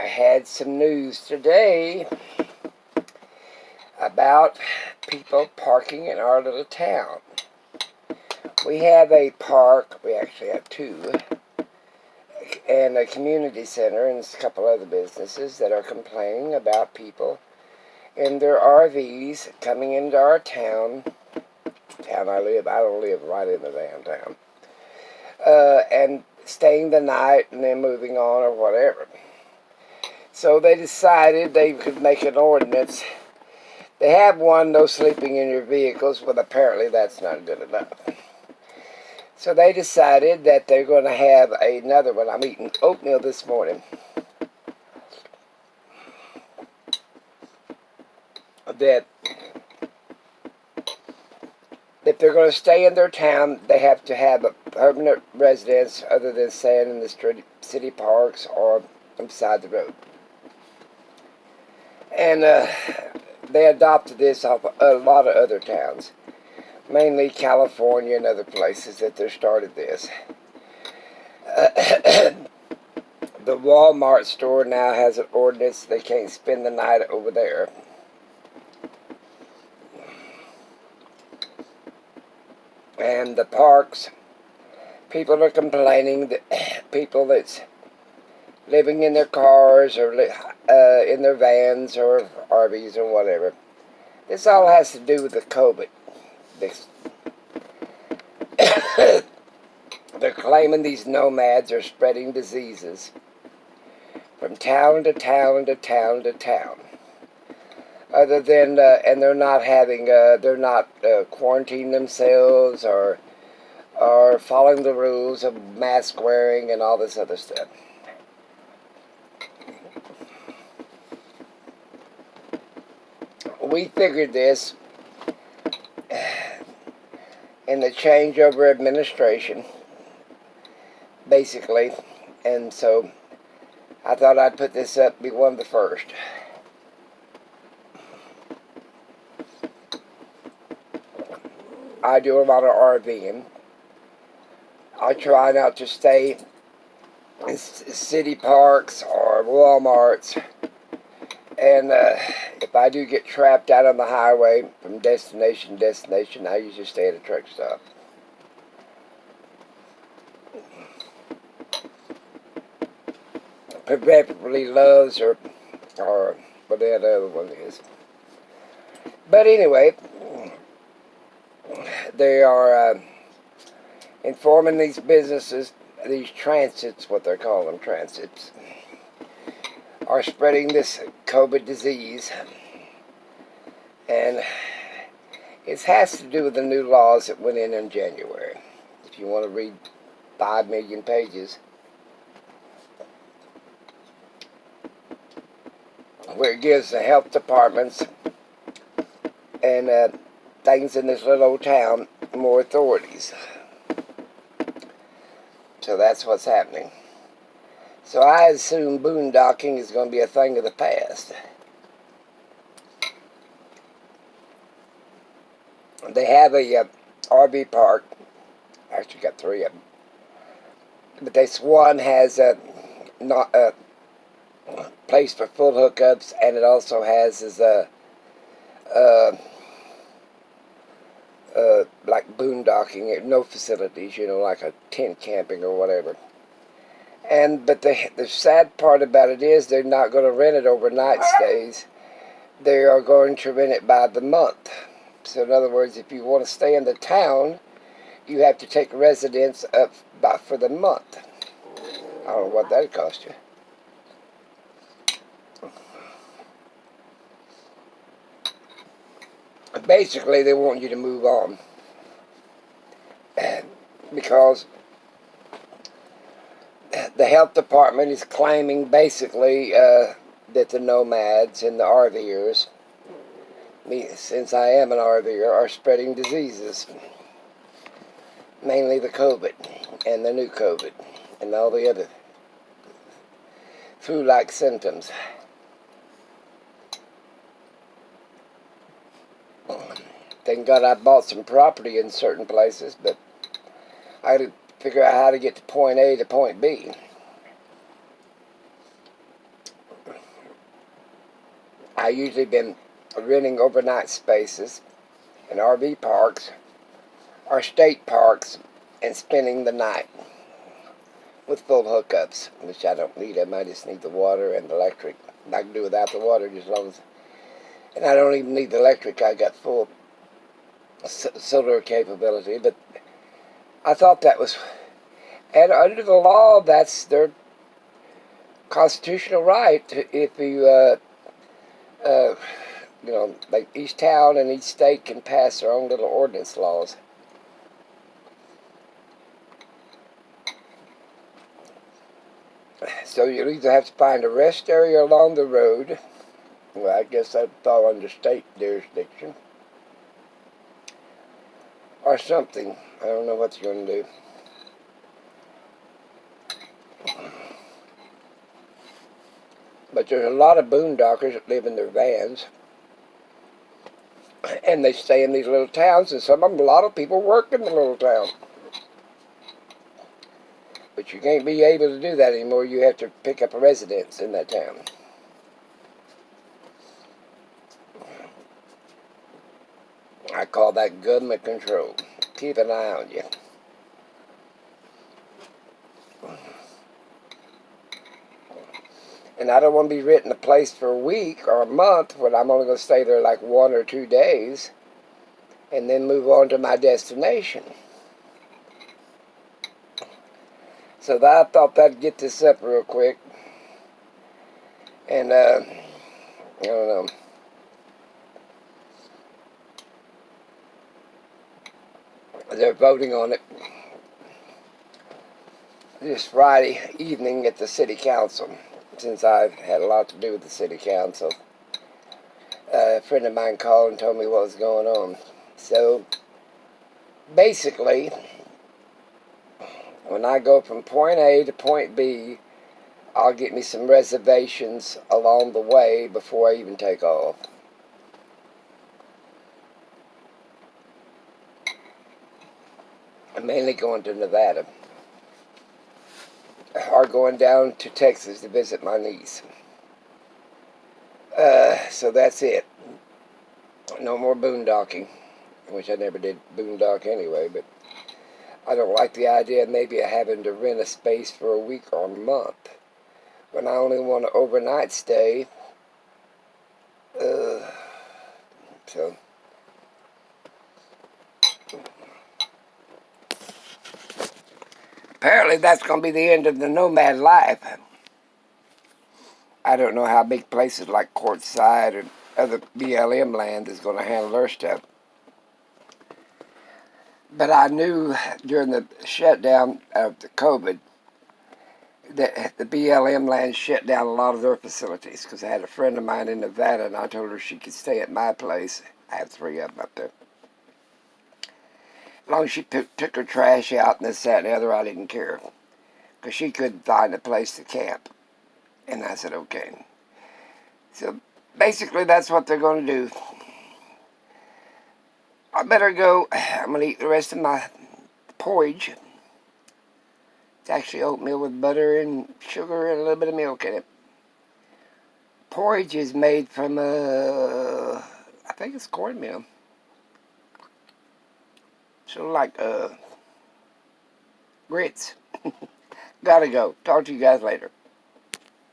had some news today about people parking in our little town. We have a park, we actually have two, and a community center and a couple other businesses that are complaining about people in their RVs coming into our town I don't live right in the damn town, and staying the night and then moving on or whatever. So they decided they could make an ordinance. They have one, no sleeping in your vehicles, but apparently that's not good enough. So they decided that they're going to have another one. I'm eating oatmeal this morning. That if they're going to stay in their town, they have to have a permanent residence other than staying in the city parks or beside the road. And they adopted this off a lot of other towns, mainly California and other places that they started this. The Walmart store now has an ordinance they can't spend the night over there. And the parks, people are complaining that people that's living in their cars or in their vans or RVs or whatever. This all has to do with the COVID. They're claiming these nomads are spreading diseases from town to town to town to town. Other than, and they're not quarantining themselves or following the rules of mask wearing and all this other stuff. We figured this in the changeover administration, basically, and so I thought I'd put this up, be one of the first. I do a lot of RVing. I try not to stay in city parks or Walmarts. And if I do get trapped out on the highway from destination to destination, I usually stay at a truck stop. Preferably Love's or what the other one is. But anyway, they are informing these businesses, these transits, what they're calling them, transits, are spreading this COVID disease. And it has to do with the new laws that went in January. If you want to read 5 million pages, where it gives the health departments and things in this little old town more authorities. So that's what's happening. So I assume boondocking is going to be a thing of the past. They have a RV park. Actually got 3 of them. But this one has a place for full hookups, and it also has like boondocking, no facilities, like a tent camping or whatever. But the sad part about it is they're not going to rent it overnight stays. They are going to rent it by the month. So in other words, if you want to stay in the town, you have to take residence up for the month. I don't know what that'd cost you. Basically, they want you to move on. Because the health department is claiming basically that the nomads and the RVers, since I am an RVer, are spreading diseases. Mainly the COVID and the new COVID and all the other flu-like symptoms. Thank God I bought some property in certain places, but I had to figure out how to get to point A to point B. I usually been renting overnight spaces in RV parks or state parks and spending the night with full hookups, which I don't need them. I just need the water and the electric. I can do without the water just as long as... And I don't even need the electric. I got full solar capability. But I thought that was... And under the law, that's their constitutional right. If you, you know, like each town and each state can pass their own little ordinance laws. So you'll either have to find a rest area along the road. Well, I guess that'd fall under state jurisdiction. Or something. I don't know what you're going to do. But there's a lot of boondockers that live in their vans. And they stay in these little towns. And some of them, a lot of people work in the little town. But you can't be able to do that anymore. You have to pick up a residence in that town. I call that government control. Keep an eye on you. And I don't want to be renting a place for a week or a month when I'm only going to stay there like 1 or 2 days and then move on to my destination. So I thought I'd get this up real quick. And, I don't know. They're voting on it this Friday evening at the city council. Since I've had a lot to do with the city council, a friend of mine called and told me what was going on. So, basically, when I go from point A to point B, I'll get me some reservations along the way before I even take off. I'm mainly going to Nevada. Or going down to Texas to visit my niece. So that's it. No more boondocking. Which I never did boondock anyway, but I don't like the idea maybe of having to rent a space for a week or a month when I only want an overnight stay. So apparently that's going to be the end of the nomad life. I don't know how big places like Quartzsite or other BLM land is going to handle their stuff. But I knew during the shutdown of the COVID that the BLM land shut down a lot of their facilities because I had a friend of mine in Nevada and I told her she could stay at my place. I have 3 of them up there. As long as she took her trash out and this, that, and the other, I didn't care. Because she couldn't find a place to camp. And I said, okay. So, basically, that's what they're going to do. I better go. I'm going to eat the rest of my porridge. It's actually oatmeal with butter and sugar and a little bit of milk in it. Porridge is made from, I think it's cornmeal. So like, grits. Gotta go. Talk to you guys later.